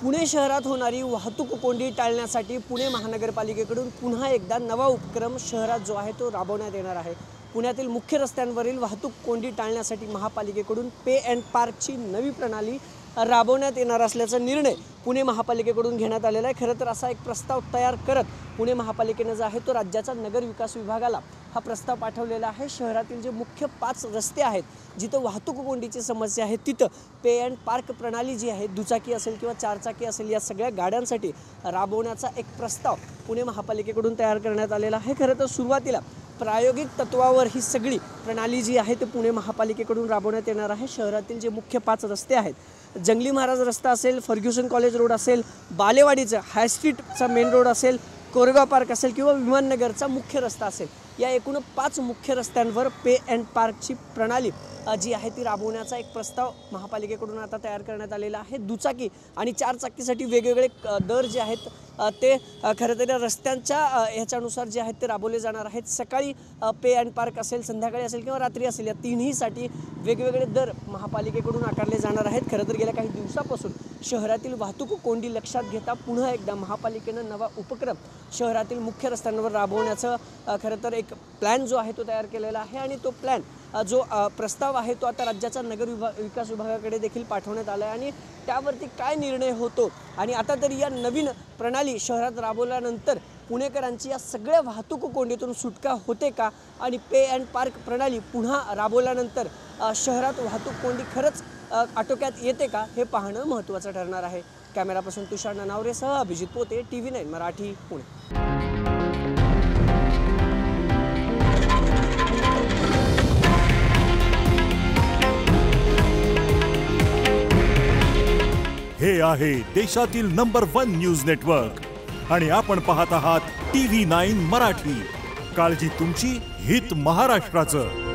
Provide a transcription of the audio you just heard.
पुणे शहरात होणारी वाहतूक कोंडी टाळण्यासाठी पुणे महानगरपालिकेकडून पुन्हा एकदा नवा उपक्रम शहरात जो आहे तो राबवण्यात येणार आहे। पुण्यातील मुख्य रस्त्यांवरील वाहतूक कोंडी टाळण्यासाठी महापालिकेकडून पे अँड पार्कची नवी प्रणाली राबवण्यात येणार असल्याचा निर्णय पुणे महापालिकेकडून घेण्यात आलेला आहे। खरं तर असा एक प्रस्ताव तयार करत पुणे महापालिकेने जो आहे तो राज्याच्या नगर विकास विभागाला हा प्रस्ताव पाठवलेला आहे। शहरातील जे मुख्य 5 रस्ते आहेत जिथे वाहतूक कोंडीची समस्या आहे तिथं पे अँड पार्क प्रणाली जी आहे दुचाकी असेल किंवा चारचाकी असेल या सगळ्या गाड्यांसाठी राबवण्याचा एक प्रस्ताव पुणे महापालिकेकडून तयार करण्यात आलेला आहे। खरं तर सुरुवातीला प्रायोगिक तत्वावर ही सगळी प्रणाली जी आहे ते पुणे महापालिकेकडून राबवण्यात येणार आहे। शहरातील जे मुख्य 5 रस्ते आहेत जंगली महाराज रस्ता असेल, फर्ग्युसन कॉलेज रोड असेल, बालेवाडीचा हाय स्ट्रीटचा मेन रोड असेल, कोरेगाव पार्क असेल किंवा विमाननगरचा मुख्य रस्ता असेल, या एकूण 5 मुख्य रस्त्यांवर पे अँड पार्कची प्रणाली जी आहे ती राबवण्याचा एक प्रस्ताव महापालिकेकडून आता तयार करण्यात आलेला आहे। दुचाकी आणि चारचाकीसाठी वेगवेगळे दर जे आहेत ते खरं तर रस्त्यांच्या ह्याच्यानुसार जे आहेत ते राबवले जाणार आहेत। सकाळी पे अँड पार्क असेल, संध्याकाळी असेल किंवा रात्री असेल, या तिन्हीसाठी वेगवेगळे दर महापालिकेकडून आकारले जाणार आहेत। खरं तर गेल्या काही दिवसापासून शहरातील वाहतूक कोंडी लक्षात घेता पुन्हा एकदा महापालिकेनं नवा उपक्रम शहरातील मुख्य रस्त्यांवर राबवण्याचं खरं तर एक प्लॅन जो आहे तो तयार केलेला आहे आणि तो प्लॅन जो प्रस्ताव आहे तो आता राज्याच्या नगर विकास विभागाकडे देखील पाठवण्यात आला आहे आणि त्यावरती काय निर्णय होतो आणि आता तरी या नवीन प्रणाली शहरात राबवल्यानंतर पुणेकरांची या सगळ्या वाहतूक कोंडीतून सुटका होते का आणि पे अँड पार्क प्रणाली पुन्हा राबवल्यानंतर शहरात वाहतूक कोंडी खरंच आटोक्यात येते का हे पाहणं महत्त्वाचं ठरणार आहे। कॅमेरापासून तुषार ननावरेसह अभिजित पोते, TV9 मराठी, पुणे। हे आहे देशातील नंबर 1 न्यूज नेटवर्क आणि आपण पाहत आहात TV9 मराठी। काळजी तुमची, हित महाराष्ट्राचं।